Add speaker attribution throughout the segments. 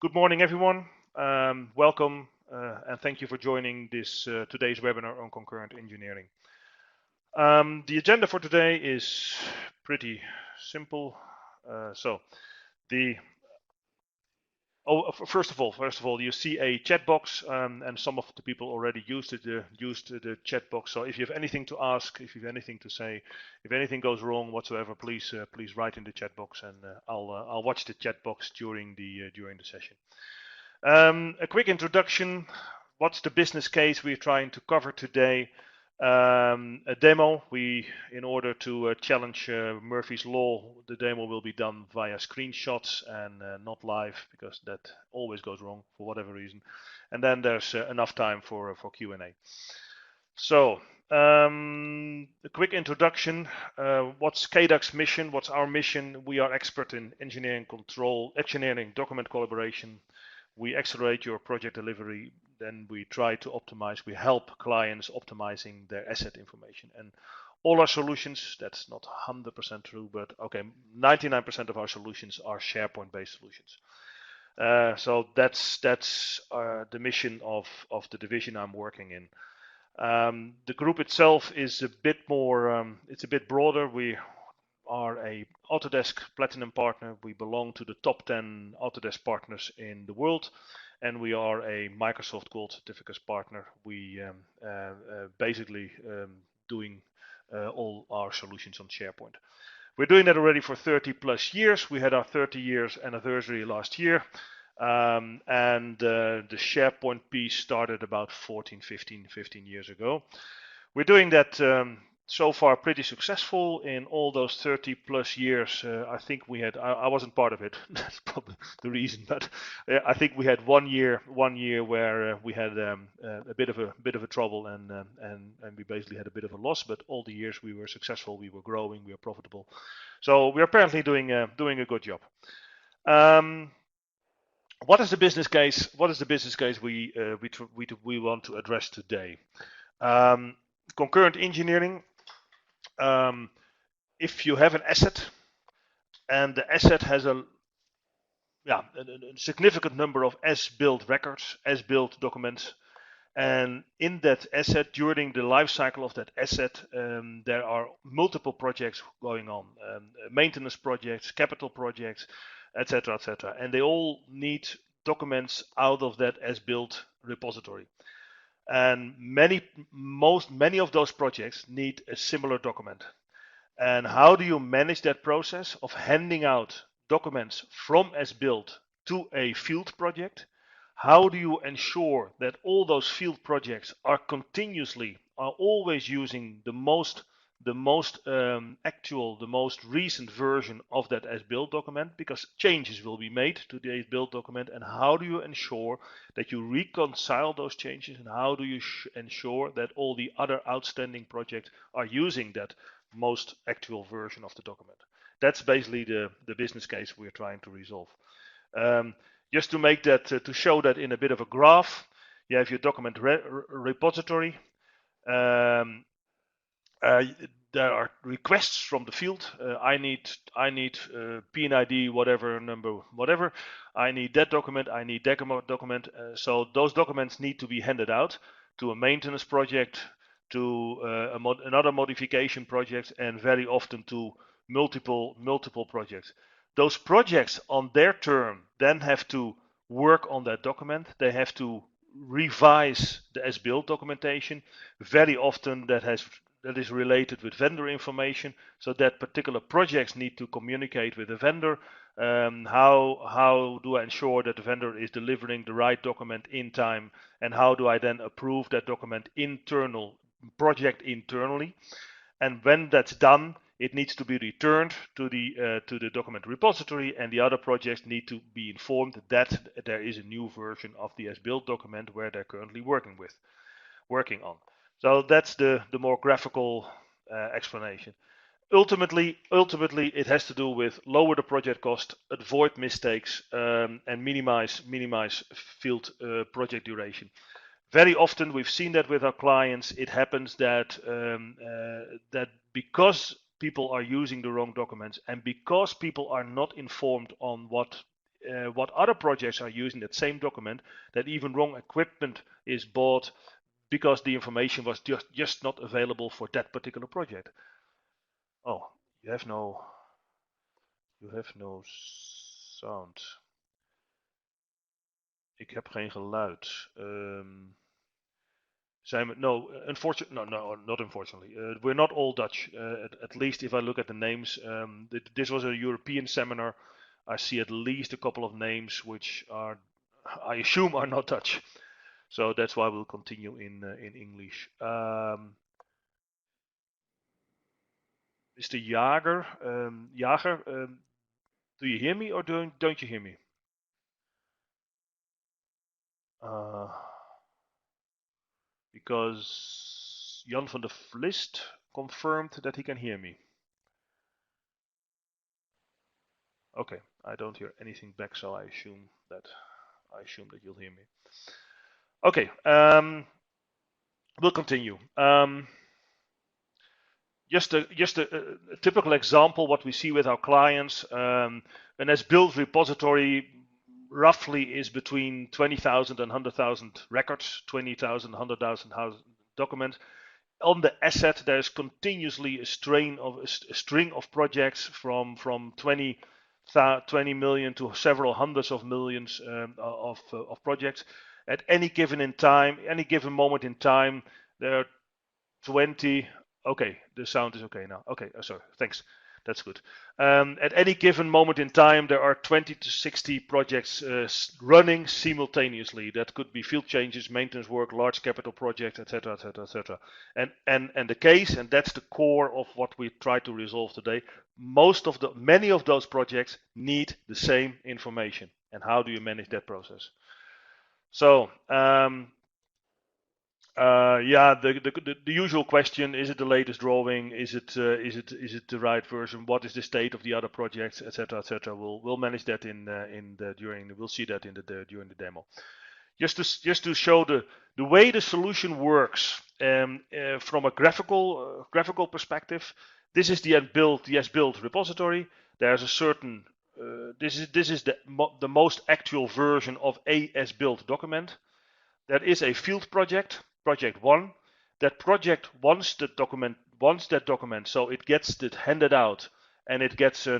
Speaker 1: Good morning, everyone. Welcome and thank you for joining this today's webinar on concurrent engineering. The agenda for today is pretty simple. First of all, you see a chat box, and some of the people already used the chat box. So if you have anything to ask, if you have anything to say, if anything goes wrong whatsoever, please write in the chat box, and I'll watch the chat box during the session. A quick introduction. What's the business case we're trying to cover today? A demo. In order to challenge Murphy's Law, the demo will be done via screenshots and not live, because that always goes wrong for whatever reason. And then there's enough time for Q&A. So, a quick introduction. What's KDAC's mission? What's our mission? We are expert in engineering control, engineering document collaboration. We accelerate your project delivery. Then we try to optimize. We help clients optimizing their asset information. And all our solutions, that's not 100% true, but okay, 99% of our solutions are SharePoint-based solutions. So that's the mission of the division I'm working in. The group itself is a bit more, it's a bit broader. We are a Autodesk Platinum partner. We belong to the top 10 Autodesk partners in the world, and we are a Microsoft Gold Certificates partner. We basically doing all our solutions on SharePoint. We're doing that already for 30 plus years. We had our 30 years anniversary last year, and the SharePoint piece started about 15 years ago. We're doing that so far pretty successful. In all those 30 plus years. I think we had, I wasn't part of it, that's probably the reason, but I think we had one year where we had a bit of a trouble, and we basically had a bit of a loss. But all the years we were successful, we were growing, we were profitable. So we're apparently doing a good job. What is the business case? What is the business case we want to address today? Concurrent engineering. If you have an asset, and the asset has a significant number of as-built records, as-built documents, and in that asset, during the life cycle of that asset, there are multiple projects going on, maintenance projects, capital projects, etc., etc., and they all need documents out of that as-built repository. And many of those projects need a similar document. And how do you manage that process of handing out documents from as-built to a field project? How do you ensure that all those field projects are always using the most actual, the most recent version of that as-built document, because changes will be made to the as-built document? And how do you ensure that you reconcile those changes? And how do you ensure that all the other outstanding projects are using that most actual version of the document? That's basically the business case we're trying to resolve. Just to make that, to show that in a bit of a graph, you have your document repository. There are requests from the field. I need PNID, whatever number, whatever. I need that document. I need that document. So those documents need to be handed out to a maintenance project, to another modification project, and very often to multiple projects. Those projects on their turn then have to work on that document. They have to revise the as-built documentation. Very often that is related with vendor information, so that particular projects need to communicate with the vendor. How do I ensure that the vendor is delivering the right document in time, and how do I then approve that document project internally? And when that's done, it needs to be returned to the document repository, and the other projects need to be informed that there is a new version of the as-built document where they're currently working on. So that's the more graphical explanation. Ultimately, it has to do with lower the project cost, avoid mistakes, and minimize field project duration. Very often, we've seen that with our clients. It happens that that because people are using the wrong documents, and because people are not informed on what what other projects are using that same document, that even wrong equipment is bought because the information was just not available for that particular project. Oh, you have no sound. Ik heb geen geluid. No, unfortunately, no, not unfortunately. We're not all Dutch. At least if I look at the names, this was a European seminar. I see at least a couple of names which are, I assume, are not Dutch. So that's why we'll continue in English. Mr. Jager, do you hear me or don't you hear me? Because Jan van der Vlist confirmed that he can hear me. Okay, I don't hear anything back, so I assume that you'll hear me. Okay, we'll continue. Just a typical example what we see with our clients. An as-built repository roughly is between 20,000 and 100,000 records, 20,000, 100,000 documents. On the asset, there's continuously a string of projects from 20 million to several hundreds of millions of projects. At any given moment in time, there are 20. Okay, the sound is okay now. Okay, sorry, thanks. That's good. At any given moment in time, there are 20 to 60 projects running simultaneously. That could be field changes, maintenance work, large capital projects, etc., etc., etc. And the case, and that's the core of what we try to resolve today. Many of those projects need the same information. And how do you manage that process? So. The usual question: is it the latest drawing? Is it the right version? What is the state of the other projects, etc., etc. We'll manage that we'll see that during the demo. Just to show the way the solution works from a graphical perspective. This is the as-built repository. There's a certain this is the most actual version of a as-built document. There is a field project. Project 1, that project wants that document, so it gets it handed out, and it gets a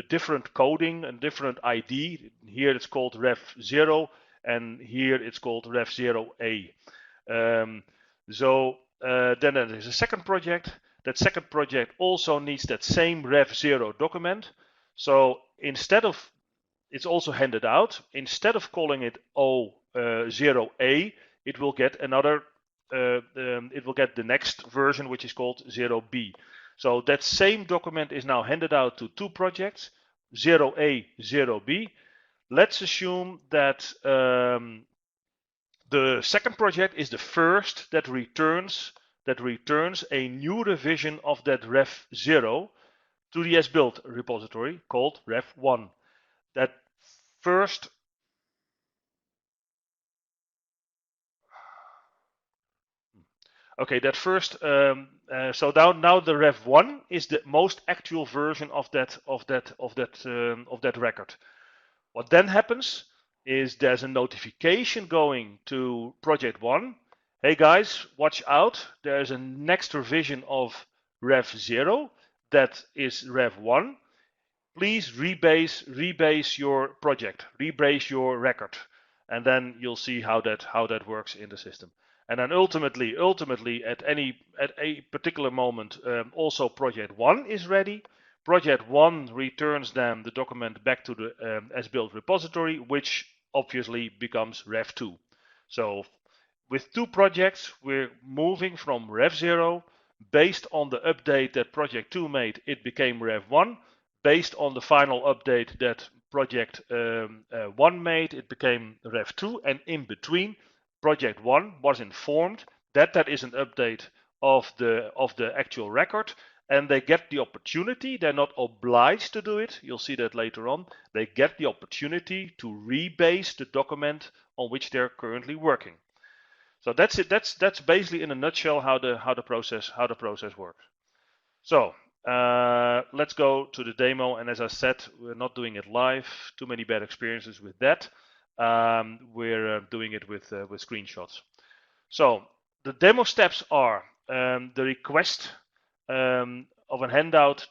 Speaker 1: different coding, a different ID. Here it's called Ref0, and here it's called Ref0A. Then there is a second project. That second project also needs that same Ref0 document. So instead of, it's also handed out. Instead of calling it O0A, it will get another. It will get the next version, which is called 0B. So that same document is now handed out to two projects, 0A, 0B. Let's assume that the second project is the first that returns a new revision of that Ref0 to the as-built repository called Ref1. That first. Okay, that first. So now the Ref1 is the most actual version of that record. What then happens is there's a notification going to project 1. Hey guys, watch out! There's a next revision of Ref0 that is Ref1. Please rebase your project, rebase your record, and then you'll see how that works in the system. And then ultimately, at a particular moment, also project 1 is ready. Project 1 returns then the document back to the as-built repository, which obviously becomes Ref2. So with two projects, we're moving from Ref0. Based on the update that project 2 made, it became Ref1. Based on the final update that project 1 made, it became Ref2. And in between, project 1 was informed that that is an update of the actual record, and they get the opportunity. They're not obliged to do it. You'll see that later on. They get the opportunity to rebase the document on which they're currently working. So that's it. That's basically in a nutshell how the process works. So let's go to the demo. And as I said, we're not doing it live. Too many bad experiences with that. We're doing it with screenshots. So the demo steps are the request of a handout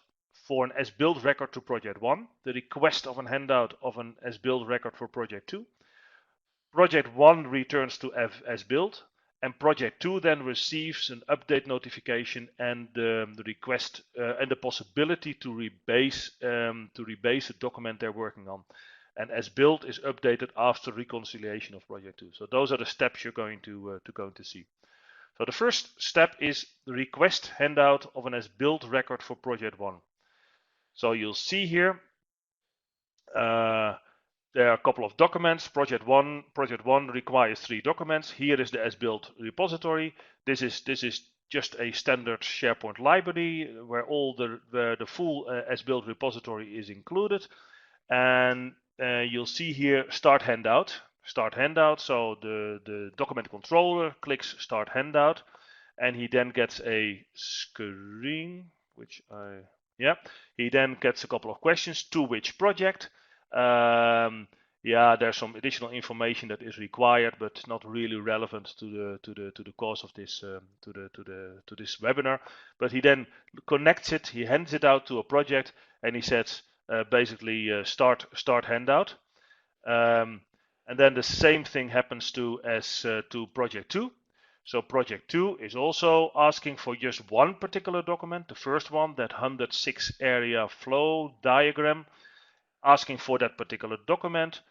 Speaker 1: for an as-built record to project 1, the request of a handout of an as-built record for project 2. Project 1 returns to as-built, and project 2 then receives an update notification and the request and the possibility to rebase the document they're working on. And as-built is updated after reconciliation of project 2. So those are the steps you're going to see. So the first step is the request handout of an as-built record for project 1. So you'll see here there are a couple of documents. Project one requires 3 documents. Here is the as-built repository. This is just a standard SharePoint library where all the full as-built repository is included. And you'll see here start handout. Start handout. So the document controller clicks start handout, and he then gets a screen, he then gets a couple of questions. To which project? There's some additional information that is required, but not really relevant to the course of this to this webinar. But he then connects it. He hands it out to a project, and he says basically start handout. And then the same thing happens to project 2. So project 2 is also asking for just one particular document, the first one, that 106 area flow diagram, asking for that particular document,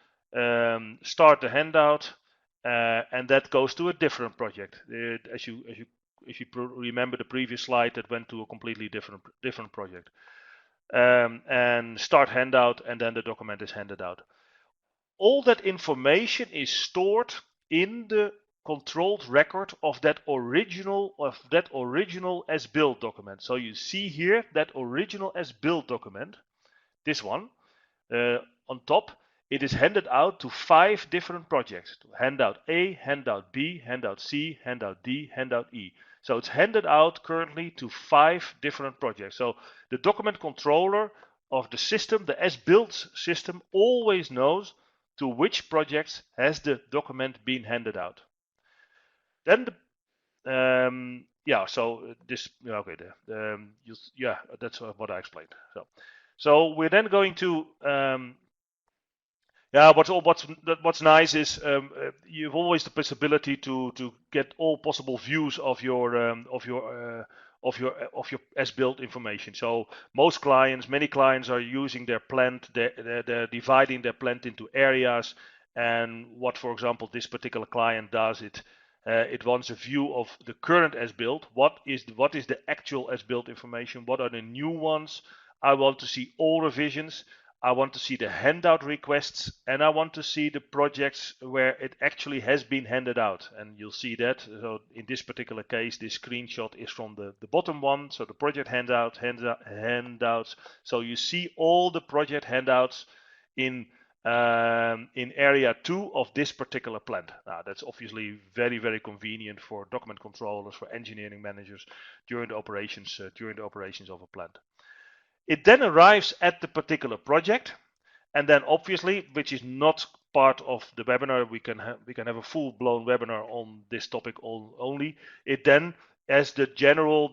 Speaker 1: start the handout, and that goes to a different project. If you remember the previous slide, that went to a completely different project. And start handout, and then the document is handed out. All that information is stored in the controlled record of that original as-built document. So you see here that original as-built document, this one, on top, it is handed out to 5 different projects: handout A, handout B, handout C, handout D, handout E. So it's handed out currently to 5 different projects. So the document controller of the system, the as-built system, always knows to which projects has the document been handed out. Then that's what I explained. So we're then going to what's nice is you've always the possibility to get all possible views of your as-built information. So many clients are using their plant, they're dividing their plant into areas. And what, for example, this particular client does, it wants a view of the current as-built. What is the actual as-built information? What are the new ones? I want to see all revisions. I want to see the handout requests, and I want to see the projects where it actually has been handed out. And you'll see that. So in this particular case, this screenshot is from the bottom one. So the project handouts. So you see all the project handouts in area 2 of this particular plant. Now that's obviously very, very convenient for document controllers, for engineering managers during the operations of a plant. It then arrives at the particular project, and then obviously, which is not part of the webinar, we can have a full-blown webinar on this topic only. It then has the general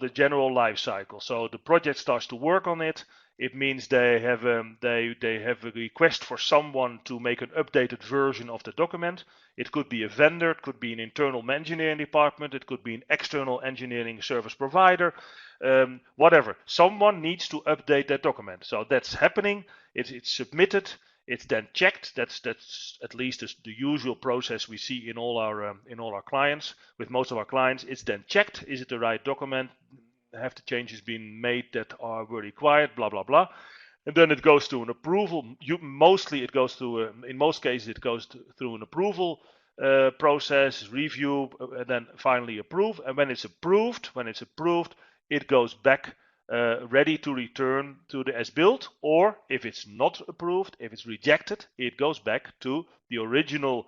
Speaker 1: life cycle. So the project starts to work on it. It means they have a request for someone to make an updated version of the document. It could be a vendor, it could be an internal engineering department, it could be an external engineering service provider, whatever. Someone needs to update that document. So that's happening. It's submitted. It's then checked. That's at least the usual process we see in all our clients. With most of our clients, it's then checked. Is it the right document? Have the changes been made that were required? Blah blah blah. And then it goes to an approval. In most cases, it goes through an approval process, review, and then finally approve. And when it's approved, it goes back ready to return to the as-built. Or if it's not approved, if it's rejected, it goes back to the original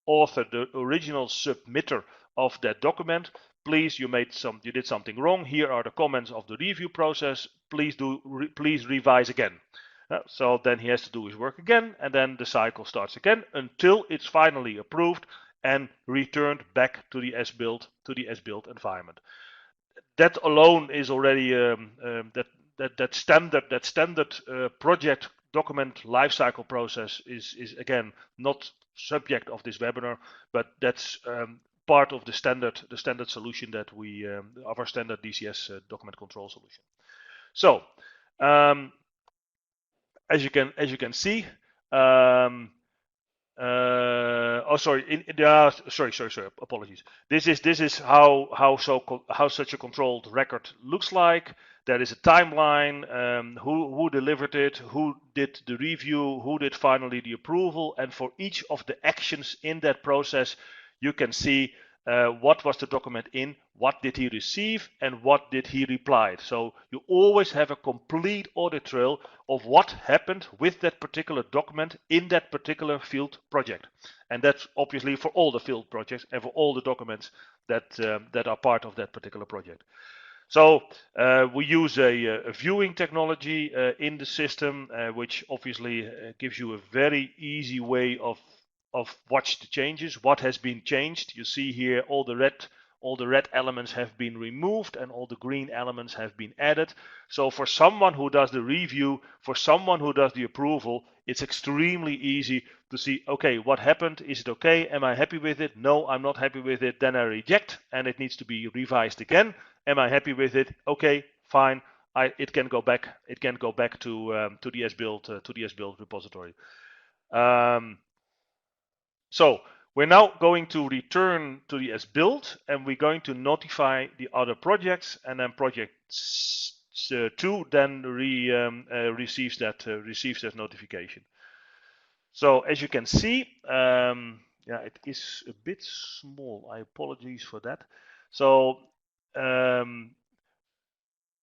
Speaker 1: author, the original submitter of that document. Please, you did something wrong. Here are the comments of the review process. please revise again. So then he has to do his work again, and then the cycle starts again until it's finally approved and returned back to the as-built environment. That alone is already that standard project document lifecycle process is again not subject of this webinar, but that's part of the standard solution that we of our standard DCS document control solution. So as you can see, apologies. This is how such a controlled record looks like. There is a timeline, who delivered it, who did the review, who did finally the approval, and for each of the actions in that process, you can see what was the document in, what did he receive, and what did he reply. So you always have a complete audit trail of what happened with that particular document in that particular field project. And that's obviously for all the field projects and for all the documents that are part of that particular project. So we use a viewing technology in the system, which obviously gives you a very easy way of watch the changes, what has been changed. You see here all the red elements have been removed and all the green elements have been added. So for someone who does the review, for someone who does the approval, it's extremely easy to see, okay, what happened? Is it okay? Am I happy with it? No, I'm not happy with it. Then I reject and it needs to be revised again. Am I happy with it? Okay, fine. It can go back to the as-built repository. So we're now going to return to the as-built, and we're going to notify the other projects, and then project 2 then receives that notification. So as you can see, yeah, it is a bit small. I apologize for that. So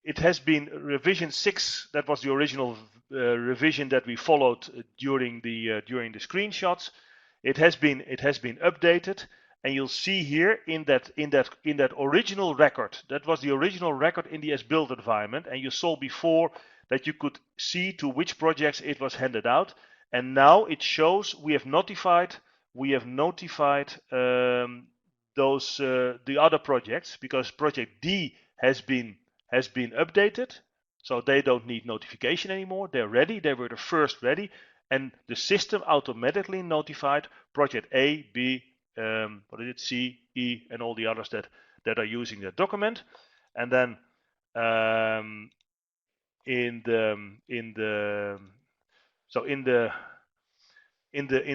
Speaker 1: it has been revision 6. That was the original revision that we followed during the screenshots. It has been updated, and you'll see here in that original record. That was the original record in the as-built environment, and you saw before that you could see to which projects it was handed out. And now it shows we have notified those the other projects, because project D has been updated, so they don't need notification anymore. They're ready. They were the first ready, and the system automatically notified project A, B, C, E, and all the others that are using that document. And then in the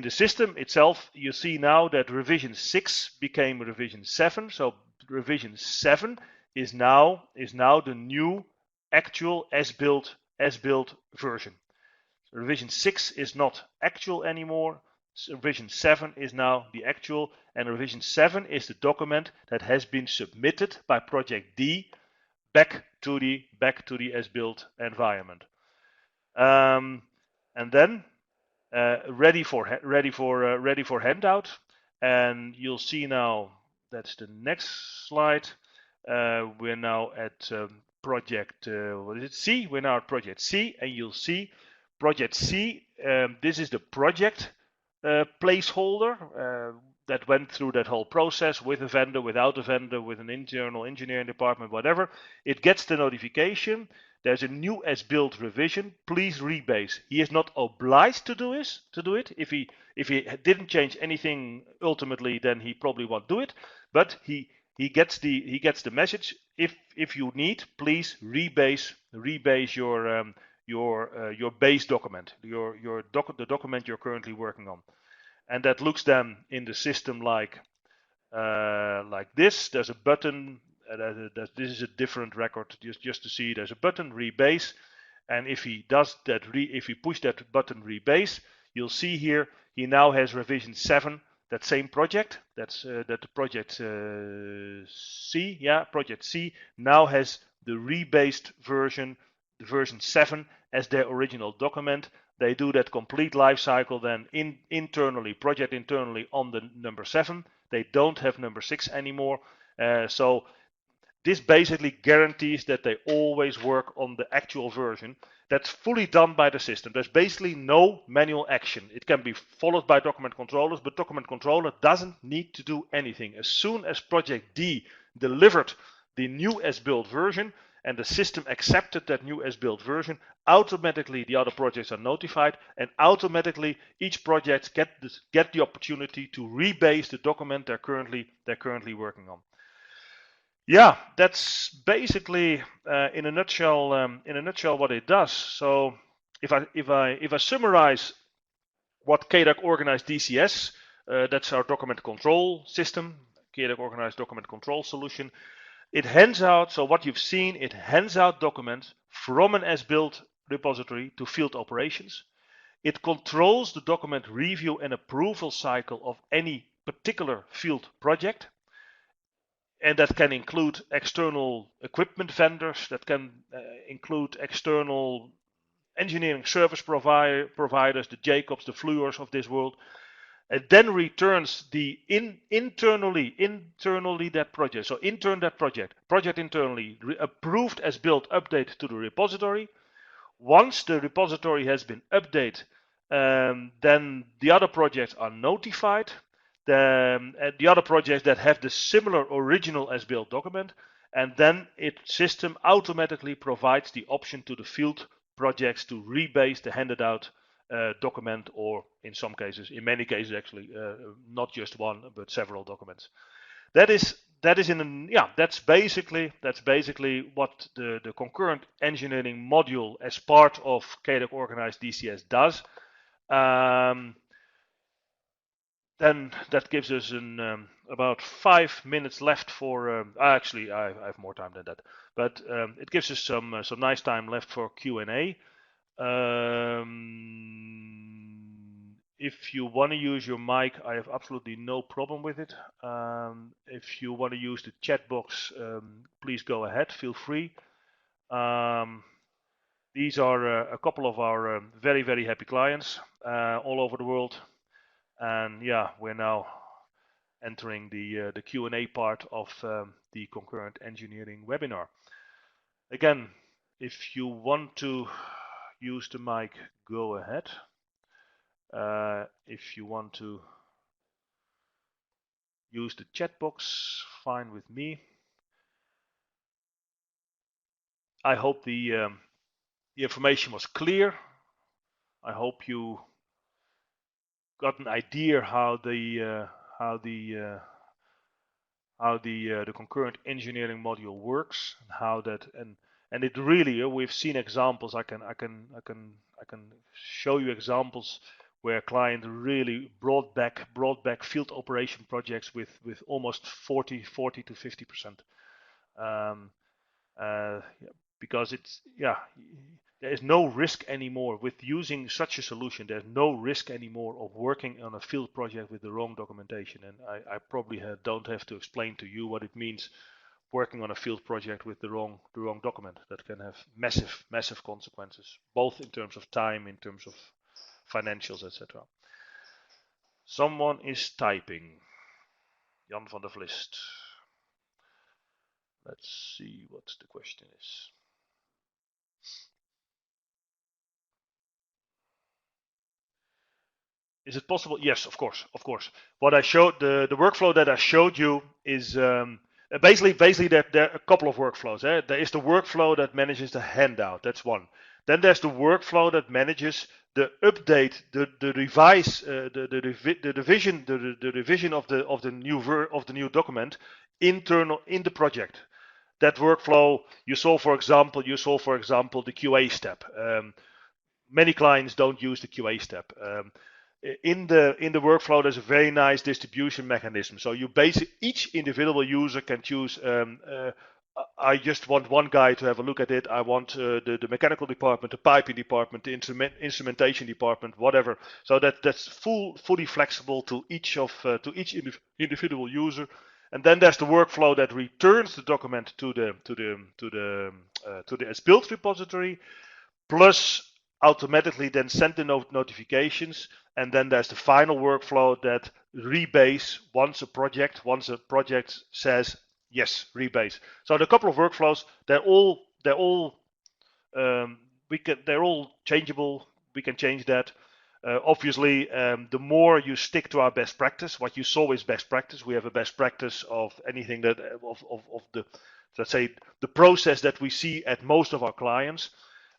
Speaker 1: system itself, you see now that revision 6 became revision 7. So revision 7 is now the new actual as-built version. Revision 6 is not actual anymore. Revision 7 is now the actual, and revision 7 is the document that has been submitted by project D back to the as-built environment. And then ready for handout. And you'll see now, that's the next slide. We're now at project C. We're now at project C, and you'll see project C. This is the project placeholder that went through that whole process with a vendor, without a vendor, with an internal engineering department, whatever. It gets the notification. There's a new as-built revision. Please rebase. He is not obliged to do it. If he didn't change anything ultimately, then he probably won't do it. But he gets the message. If you need, please rebase your base document, the document you're currently working on. And that looks then in the system like this. There's a button. This is a different record. Just to see, there's a button rebase, and if he does that, if he push that button rebase, you'll see here he now has revision 7. That same project. That's that project C. Yeah, project C now has the rebased version, the version 7, as their original document. They do that complete life cycle then internally, project internally, on the number 7. They don't have number 6 anymore. So this basically guarantees that they always work on the actual version. That's fully done by the system. There's basically no manual action. It can be followed by document controllers, but document controller doesn't need to do anything. As soon as project D delivered the new as-built version and the system accepted that new as-built version, automatically the other projects are notified, and automatically each project get the opportunity to rebase the document they're currently working on. Yeah, that's basically in a nutshell what it does. So if I summarize what KDOC Organized DCS, that's our document control system, KDOC Organized Document Control Solution. It hands out, so what you've seen, it hands out documents from an as-built repository to field operations. It controls the document review and approval cycle of any particular field project. And that can include external equipment vendors, that can include external engineering service providers, the Jacobs, the Fluors of this world. And then returns the internally that project. So project internally approved as built update to the repository. Once the repository has been updated, then the other projects are notified. The other projects that have the similar original as built document, and then its system automatically provides the option to the field projects to rebase the handed out document, or in some cases, in many cases actually, not just one but several documents. That's basically what the concurrent engineering module as part of KDOC Organized DCS does. Then that gives us about 5 minutes left for. Actually, I have more time than that, but it gives us some nice time left for Q&A. If you want to use your mic, I have absolutely no problem with it. If you want to use the chat box, please go ahead. Feel free. These are a couple of our very, very happy clients all over the world. And yeah, we're now entering the Q&A part of the Concurrent Engineering webinar. Again, if you want to use the mic, go ahead. If you want to use the chat box, fine with me. I hope the information was clear. I hope you got an idea how the concurrent engineering module works, and how that and it really, we've seen examples. I can show you examples where a client really brought back field operation projects with almost 40 to 50%, because it's there is no risk anymore with using such a solution. There's no risk anymore of working on a field project with the wrong documentation. And I probably don't have to explain to you what it means working on a field project with the wrong document. That can have massive consequences, both in terms of time, in terms of financials, etc. Someone is typing. Jan van der Vlist. Let's see what the question is. Is it possible? Yes, of course. What I showed, the workflow that I showed you is basically there are a couple of workflows. There is the workflow that manages the handout. That's one. Then there's the workflow that manages the update, the revise, the revision of the new document internal in the project. That workflow you saw, for example, the QA step. Many clients don't use the QA step. In the workflow, there's a very nice distribution mechanism. So each individual user can choose. I just want one guy to have a look at it. I want the mechanical department, the piping department, the instrumentation department, whatever. So that's fully flexible to each individual user. And then there's the workflow that returns the document to the as-built repository, plus automatically then send the notifications. And then there's the final workflow that rebase once a project says Yes, rebase. So the couple of workflows, they're all they're all changeable. We can change that. Obviously, the more you stick to our best practice, what you saw is best practice. We have a best practice of anything that of the, let's say, the process that we see at most of our clients.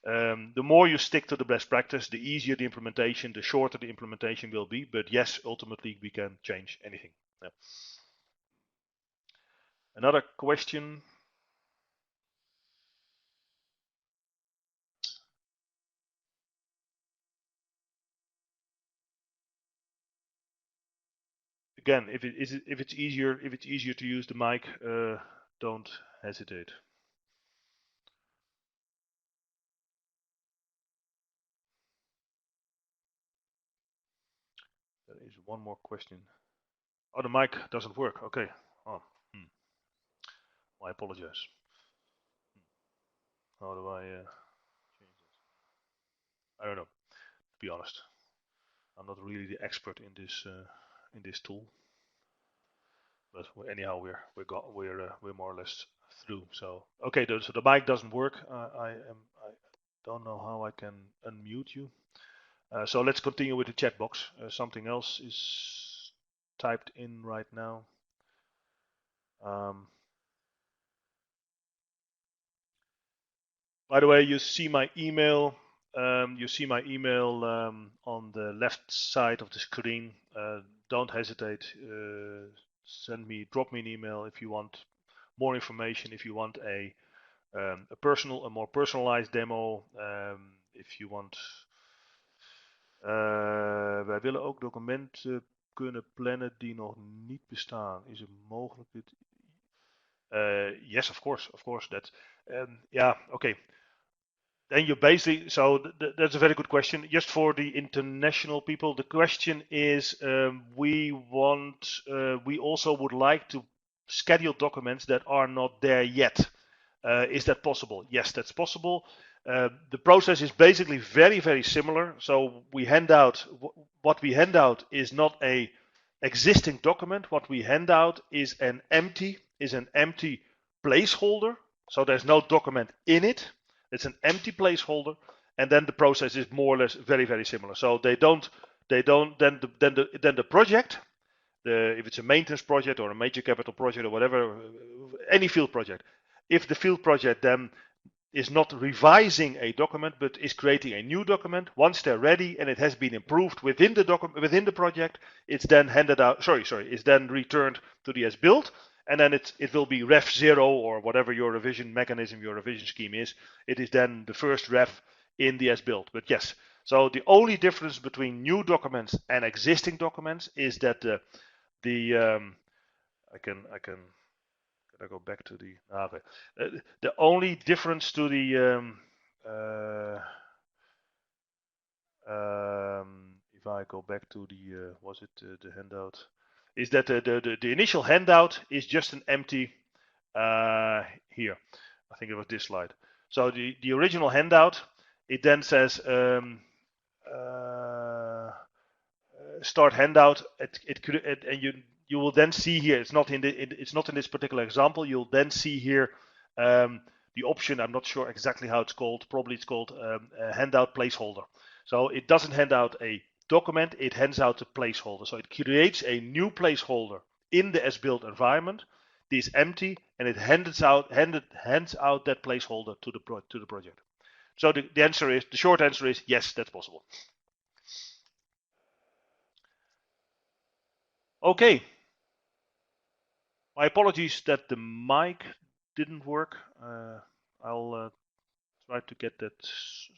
Speaker 1: The more you stick to the best practice, the easier the implementation, the shorter the implementation will be. But yes, ultimately we can change anything. Yeah. Another question. Again, if it's easier to use the mic, don't hesitate. There is one more question. Oh, the mic doesn't work. Okay. Oh, I apologize. How do I change it? I don't know. To be honest, I'm not really the expert in this tool. But anyhow, we're more or less through. So okay, so the mic doesn't work. I don't know how I can unmute you. So let's continue with the chat box. Something else is typed in right now. By the way, you see my email. On the left side of the screen. Don't hesitate. Drop me an email if you want more information. If you want a more personalized demo. If you want. Wij willen ook documenten kunnen plannen die nog niet bestaan. Is het mogelijk dit? Yes, of course. That. Yeah, okay. Then you basically, so that's a very good question. Just for the international people, the question is, we also would like to schedule documents that are not there yet. Is that possible? Yes, that's possible. The process is basically very, very similar. So we hand out, what we hand out is not a existing document. What we hand out is an empty placeholder. So there's no document in it. It's an empty placeholder, and then the process is more or less very, very similar. So then the project, if it's a maintenance project or a major capital project or whatever, any field project, if the field project then is not revising a document but is creating a new document, once they're ready and it has been improved within the project, it's then handed out. It's then returned to the as-built. And then it will be ref 0 or whatever your revision mechanism, your revision scheme is. It is then the first ref in the as-built. But yes, so the only difference between new documents and existing documents is that I go back to the the only difference to the if I go back to the the handout, is that the initial handout is just an empty here. I think it was this slide. So the original handout, it then says start handout. And you will then see here. It's not in this particular example. You'll then see here the option. I'm not sure exactly how it's called. Probably it's called handout placeholder. So it doesn't hand out a document. It hands out a placeholder. So it creates a new placeholder in the as-built environment. This is empty, and it hands out that placeholder to the project. So the short answer is yes, that's possible. Okay. My apologies that the mic didn't work. I'll try to get that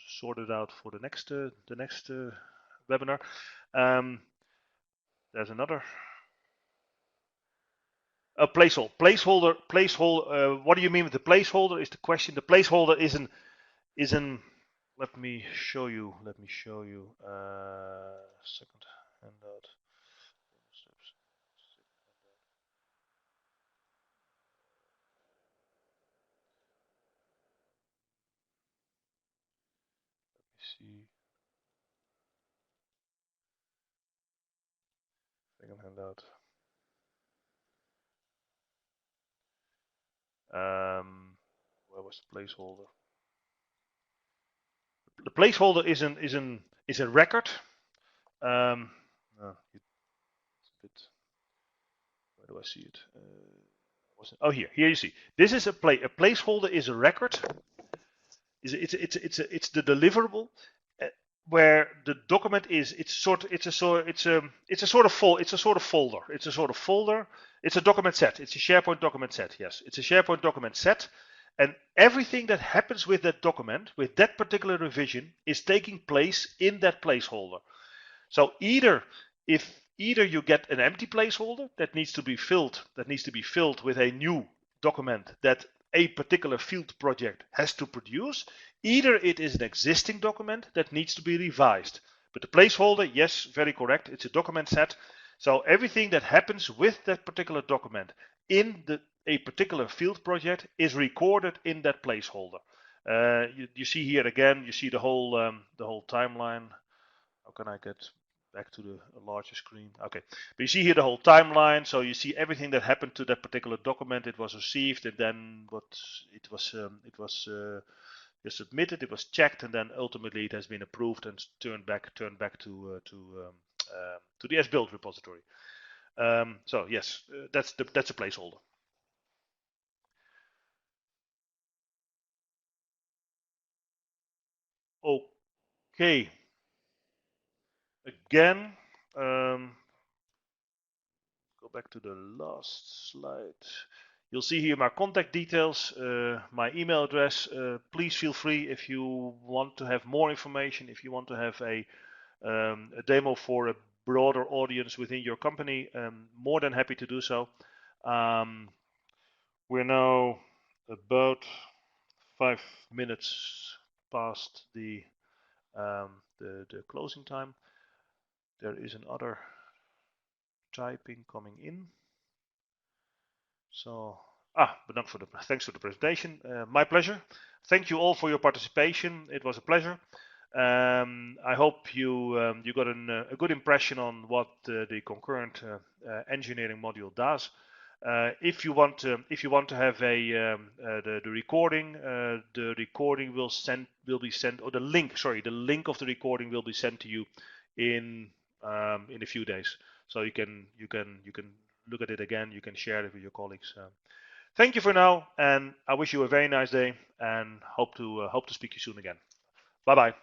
Speaker 1: sorted out for the next webinar. There's another. A placeholder. What do you mean with the placeholder? Is the question. The placeholder is an. Let me show you. Second handout. See. Second handout. Where was the placeholder? The placeholder is a record. It's a bit, where do I see it? Oh, here you see. This is a placeholder is a record. It's the deliverable where the document is. It's a sort of folder. It's a document set. It's a SharePoint document set. Yes, it's a SharePoint document set, and everything that happens with that document, with that particular revision, is taking place in that placeholder. So either you get an empty placeholder that needs to be filled with a new document that a particular field project has to produce, either it is an existing document that needs to be revised. But the placeholder, yes, very correct, it's a document set. So everything that happens with that particular document in a particular field project is recorded in that placeholder. You see here again, you see the whole timeline. How can I get back to the larger screen? Okay, but you see here the whole timeline. So you see everything that happened to that particular document. It was received, and then it was submitted. It was checked, and then ultimately it has been approved and turned back to the S-Build repository. So yes, that's a placeholder. Okay. Again, go back to the last slide. You'll see here my contact details, my email address. Please feel free if you want to have more information, if you want to have a demo for a broader audience within your company, more than happy to do so. We're now about 5 minutes past the closing time. There is another typing coming in. So, thanks for the presentation. My pleasure. Thank you all for your participation. It was a pleasure. I hope you got a good impression on what the Concurrent engineering module does. If you want to have the recording, will be sent, or the link of the recording will be sent to you in a few days. So you can look at it again. You can share it with your colleagues. Thank you for now, and I wish you a very nice day, and hope to speak to you soon again. Bye bye.